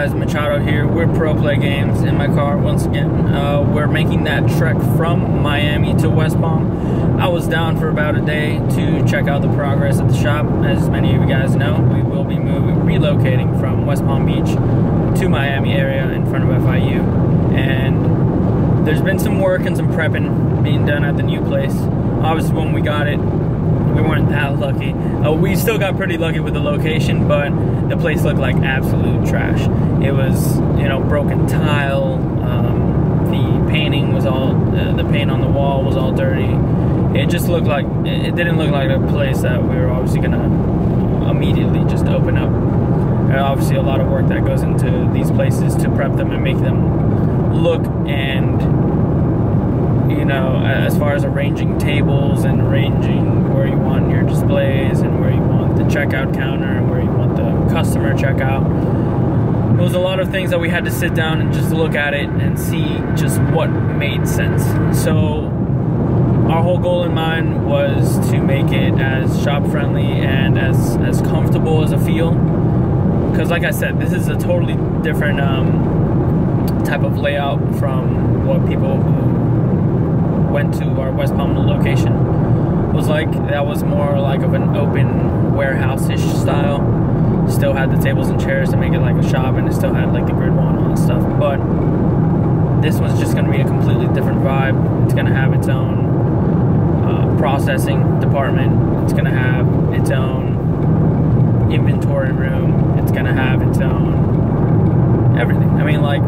guys, Machado here. We're Pro Play Games in my car once again. We're making that trek from Miami to West Palm. I was down for about a day to check out the progress at the shop. As many of you guys know, we will be relocating from West Palm Beach to Miami area in front of FIU. And there's been some work and some prepping being done at the new place. Obviously, when we got it, we weren't that lucky. We still got pretty lucky with the location, but the place looked like absolute trash. It was, you know, broken tile. The painting was all, the paint on the wall was all dirty. It just looked like, it didn't look like a place that we were obviously gonna immediately just open up. Obviously a lot of work that goes into these places to prep them and make them look, and you know, as far as arranging tables and arranging where you want your displays and where you want the checkout counter and where you want the customer checkout. There was a lot of things that we had to sit down and just look at it and see just what made sense. So our whole goal in mind was to make it as shop friendly and as comfortable as a feel. Because like I said, this is a totally different type of layout from what people who went to our West Palm location was like. That was more like of an open warehouse-ish style. Still had the tables and chairs to make it like a shop, and it still had like the grid wall and all that stuff. But this one's just going to be a completely different vibe. It's going to have its own processing department. It's going to have its own inventory room. It's going to have its own everything. I mean, like,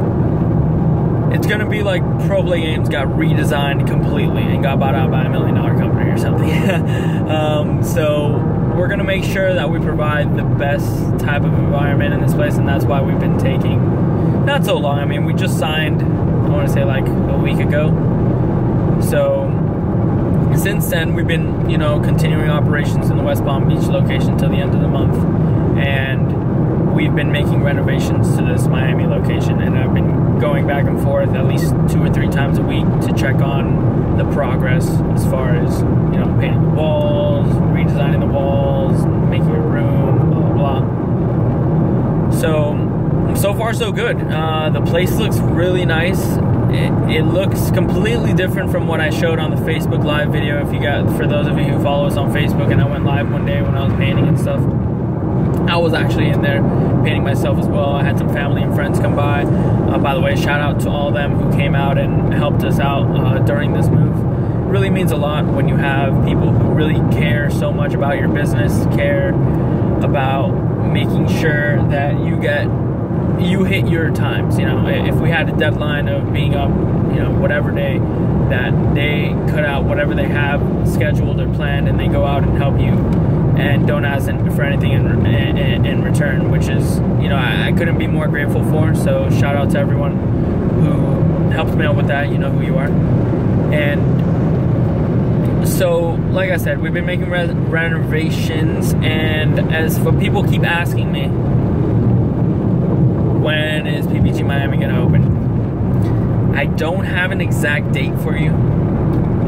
it's going to be like Pro Play Games got redesigned completely and got bought out by $1 million company or something. So we're going to make sure that we provide the best type of environment in this place, and that's why we've been taking not so long. I mean, we just signed, I want to say like a week ago. So since then, we've been, you know, continuing operations in the West Palm Beach location till the end of the month. And we've been making renovations to this Miami location, and I've been going back and forth at least 2 or 3 times a week to check on the progress as far as, you know, painting the walls, redesigning the walls, making a room, blah, blah, blah. So far so good. The place looks really nice. It looks completely different from what I showed on the Facebook Live video. If you got, for those of you who follow us on Facebook, and I went live one day when I was painting and stuff. I was actually in there painting myself as well. I had some family and friends come by. By the way, shout out to all of them who came out and helped us out during this move. It really means a lot when you have people who really care so much about your business, care about making sure that you hit your times. You know, if we had a deadline of being up, you know, whatever day, that they cut out whatever they have scheduled or planned, and they go out and help you and don't ask for anything in return, which is, you know, I couldn't be more grateful for. So shout out to everyone who helped me out with that. You know who you are. And so, like I said, we've been making renovations, and as for people keep asking me, when is PPG Miami gonna open? I don't have an exact date for you.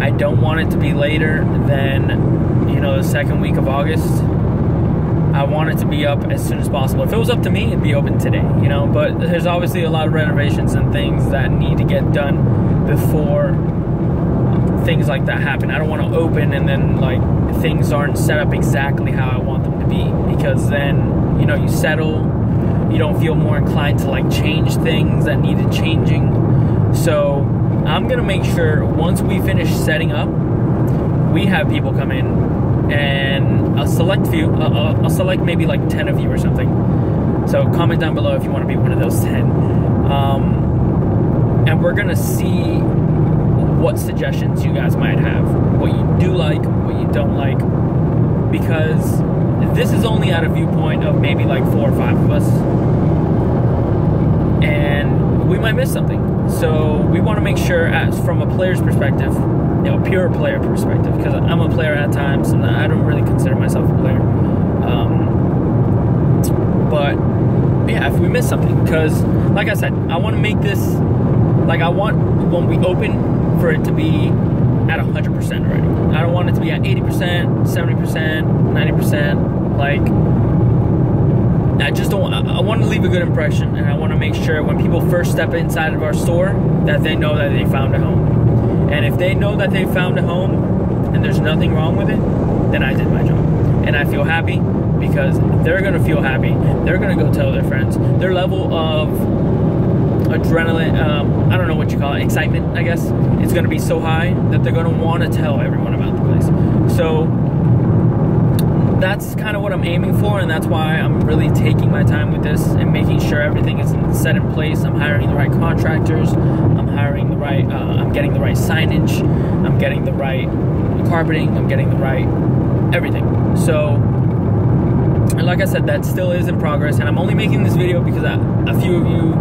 I don't want it to be later than, you know, the second week of August. I want it to be up as soon as possible. If it was up to me, it'd be open today, you know, but there's obviously a lot of renovations and things that need to get done before things like that happen. I don't want to open and then, like, things aren't set up exactly how I want them to be, because then, you know, you settle, you don't feel more inclined to, like, change things that needed changing. So I'm gonna make sure once we finish setting up, we have people come in, and a select few, I'll select maybe like 10 of you or something. So comment down below if you want to be one of those 10. And we're gonna see what suggestions you guys might have, what you do like, what you don't like, because this is only at a viewpoint of maybe like 4 or 5 of us, and we might miss something. So we want to make sure, as from a player's perspective, you know, pure player perspective, because I'm a player at times, and I don't really consider myself a player. But yeah, if we miss something, because like I said, I want to make this, like, I want when we open for it to be at 100% already. I don't want it to be at 80%, 70%, 90%. Like, I just don't, I want to leave a good impression, and I want to make sure when people first step inside of our store that they know that they found a home. And if they know that they found a home and there's nothing wrong with it, then I did my job. And I feel happy because they're going to feel happy. They're going to go tell their friends. Their level of adrenaline, I don't know what you call it, excitement, I guess, it's going to be so high that they're going to want to tell everyone about the place. So that's kind of what I'm aiming for, and that's why I'm really taking my time with this and making sure everything is set in place. I'm hiring the right contractors. I'm hiring the right, I'm getting the right signage. I'm getting the right carpeting. I'm getting the right everything. So, and like I said, that still is in progress, and I'm only making this video because a few of you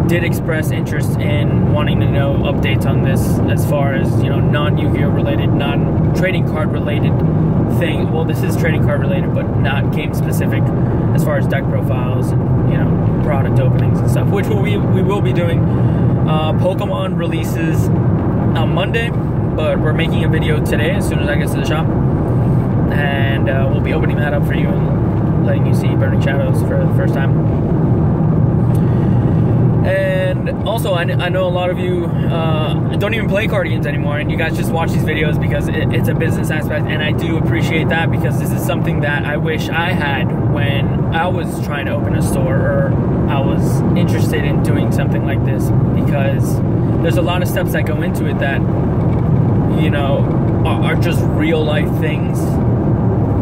did express interest in wanting to know updates on this as far as, you know, non-Yu-Gi-Oh related, non-trading card related thing. Well, this is trading card related, but not game specific as far as deck profiles and, you know, product openings and stuff, which we will be doing. Pokemon releases on Monday, but we're making a video today as soon as I get to the shop, and we'll be opening that up for you and letting you see Burning Shadows for the first time. And also, I know a lot of you don't even play card games anymore, and you guys just watch these videos because it's a business aspect, and I do appreciate that, because this is something that I wish I had when I was trying to open a store, or I was interested in doing something like this, because there's a lot of steps that go into it that, you know, are just real life things,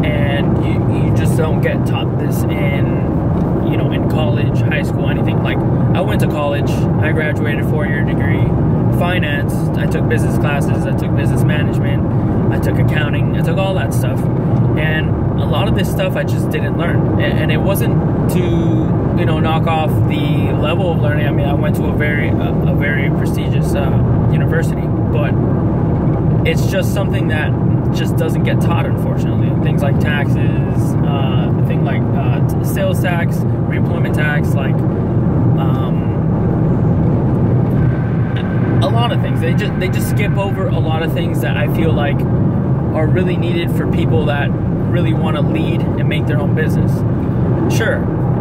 and you just don't get taught this in, you know, in college, high school, anything. Like, I went to college, I graduated 4-year degree, finance, I took business classes, I took business management, I took accounting, I took all that stuff, and a lot of this stuff I just didn't learn, and it wasn't to, you know, knock off the level of learning. I mean, I went to a very prestigious university, but it's just something that just doesn't get taught, unfortunately. Things like taxes, things like sales tax, reemployment tax, like a lot of things. They just skip over a lot of things that I feel like are really needed for people that really want to lead and make their own business. Sure,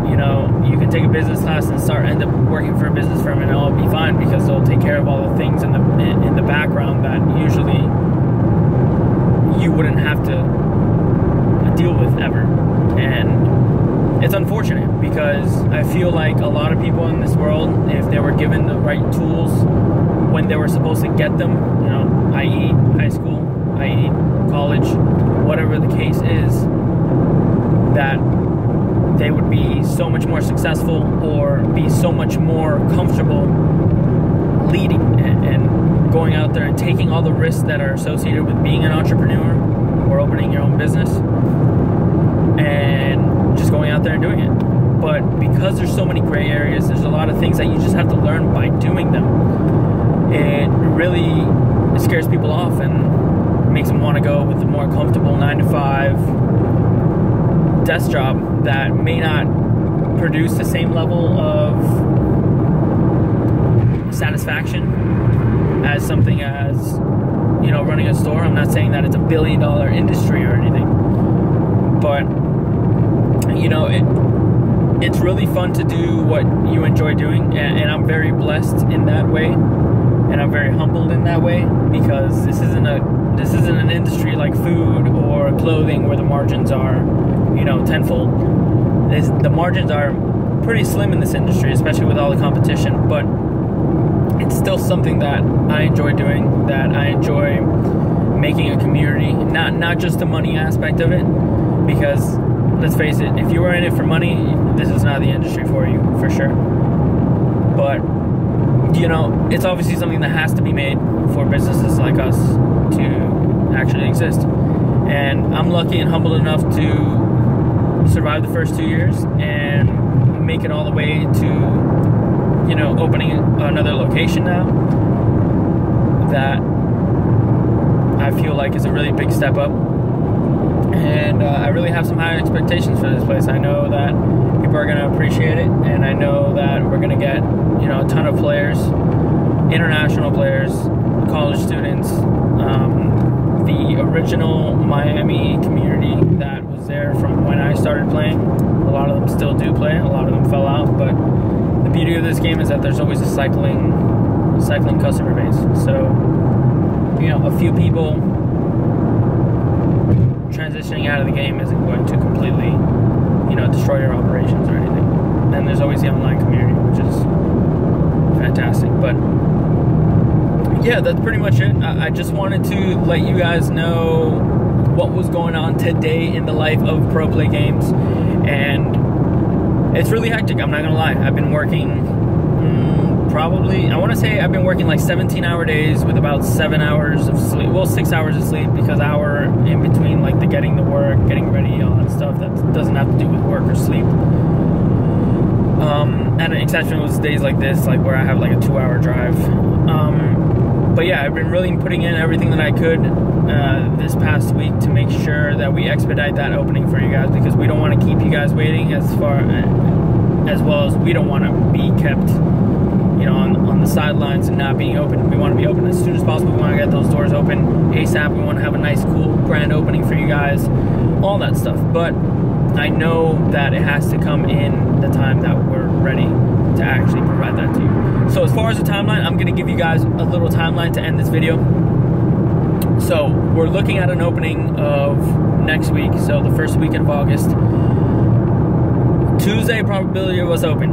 you know, you can take a business class and end up working for a business firm, and it'll be fine because they'll take care of all the things in the background that usually you wouldn't have to deal with ever. And it's unfortunate, because I feel like a lot of people in this world, if they were given the right tools when they were supposed to get them, you know, i.e. high school, i.e. college, whatever the case is, that they would be so much more successful, or be so much more comfortable leading and going out there and taking all the risks that are associated with being an entrepreneur or opening your own business, and just going out there and doing it. But because there's so many gray areas, there's a lot of things that you just have to learn by doing them. It really scares people off and makes them want to go with the more comfortable 9-to-5 desk job that may not produce the same level of satisfaction as something as, you know, running a store. I'm not saying that it's a billion-dollar industry or anything, but, you know, it's really fun to do what you enjoy doing, and I'm very blessed in that way, and I'm very humbled in that way, because this isn't an industry like food or clothing where the margins are, you know, tenfold. The margins are pretty slim in this industry, especially with all the competition, but it's still something that I enjoy doing, that I enjoy making a community, not just the money aspect of it, because let's face it, if you were in it for money, this is not the industry for you, for sure. But, you know, it's obviously something that has to be made for businesses like us to actually exist. And I'm lucky and humbled enough to survive the first 2 years and make it all the way to, you know, opening another location now, that I feel like is a really big step up. And I really have some high expectations for this place. I know that people are going to appreciate it, and I know that we're going to get, you know, a ton of players, international players, college students, the original Miami community that was there from when I first started playing. A lot of them still do play. A lot of them fell out. But the beauty of this game is that there's always a cycling customer base. So, you know, a few people transitioning out of the game isn't going to completely, you know, destroy your operations or anything. And there's always the online community, which is fantastic. But yeah, that's pretty much it. I just wanted to let you guys know what was going on today in the life of Pro Play Games. And it's really hectic, I'm not gonna lie. I've been working probably, I want to say I've been working like 17-hour days with about 7 hours of sleep, well, 6 hours of sleep, because hour in between like the getting to work, getting ready, all that stuff that doesn't have to do with work or sleep. And an exception was days like this, like where I have like a 2-hour drive. But yeah, I've been really putting in everything that I could this past week to make sure that we expedite that opening for you guys, because we don't want to keep you guys waiting, as well as we don't want to be kept, you know, on the sidelines and not being open. We want to be open as soon as possible. We want to get those doors open ASAP. We want to have a nice, cool, grand opening for you guys, all that stuff. But I know that it has to come in the time that we're ready to actually provide that to you. So as far as the timeline, I'm going to give you guys a little timeline to end this video. So we're looking at an opening of next week, so the first weekend of August. Tuesday probability of us open,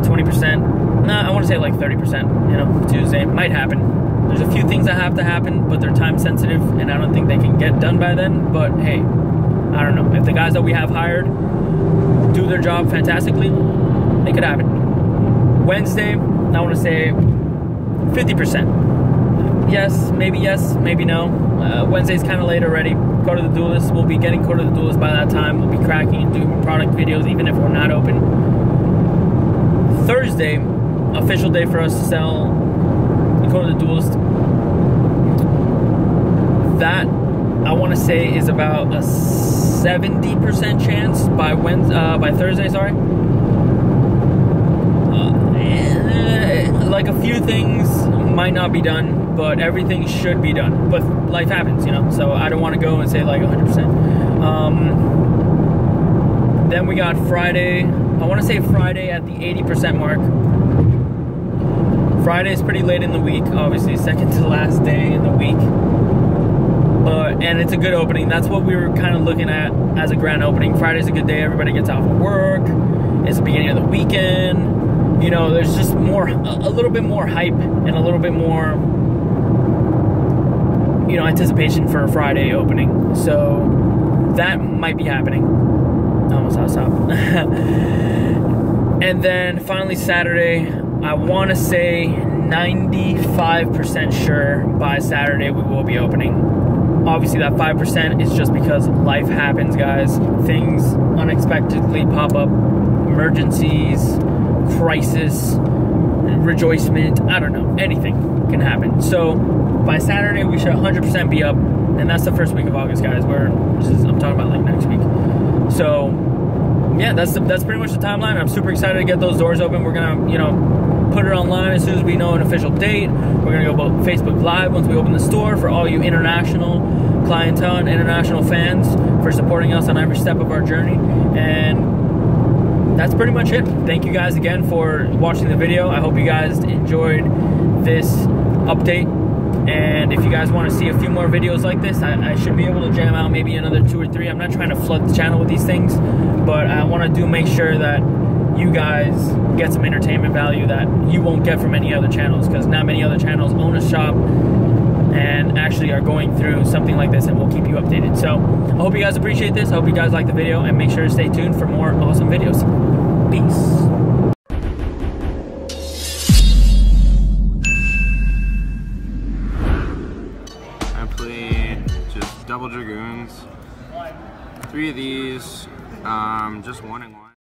20%. Nah, I want to say like 30%, you know, Tuesday. Might happen. There's a few things that have to happen, but they're time sensitive, and I don't think they can get done by then. But hey, I don't know. If the guys that we have hired do their job fantastically, it could happen. Wednesday, I want to say 50%. Yes, maybe no. Wednesday's kind of late already. Go to the Duelist. We'll be getting Go to the Duelist by that time. We'll be cracking and doing product videos even if we're not open. Thursday, official day for us to sell Go to the Duelist. That, I want to say, is about a 70% chance by Thursday, sorry. Like a few things might not be done, but everything should be done. But life happens, you know, so I don't want to go and say like 100%. Then we got Friday. I want to say Friday at the 80% mark. Friday is pretty late in the week, obviously second to last day in the week. And it's a good opening. That's what we were kind of looking at as a grand opening. Friday's a good day. Everybody gets off of work. It's the beginning of the weekend. You know, there's just more, a little bit more hype and a little bit more, you know, anticipation for a Friday opening. So that might be happening. Almost I'll stop. And then finally Saturday, I want to say 95% sure by Saturday we will be opening. Obviously that 5% is just because life happens, guys. Things unexpectedly pop up, emergencies, crisis, rejoicement, I don't know, anything can happen. So by Saturday we should 100% be up, and that's the first week of August, guys. I'm talking about like next week. So yeah, that's pretty much the timeline. I'm super excited to get those doors open. We're gonna, you know, put it online as soon as we know an official date. We're gonna go about Facebook Live once we open the store for all you international clientele and international fans for supporting us on every step of our journey. And that's pretty much it. Thank you guys again for watching the video. I hope you guys enjoyed this update. And if you guys want to see a few more videos like this, I should be able to jam out maybe another 2 or 3. I'm not trying to flood the channel with these things, but I want to make sure that you guys get some entertainment value that you won't get from any other channels, because not many other channels own a shop and actually are going through something like this, and we'll keep you updated. So I hope you guys appreciate this. I hope you guys like the video, and make sure to stay tuned for more awesome videos. Peace. I played just double Dragoons, 3 of these, just 1 and 1.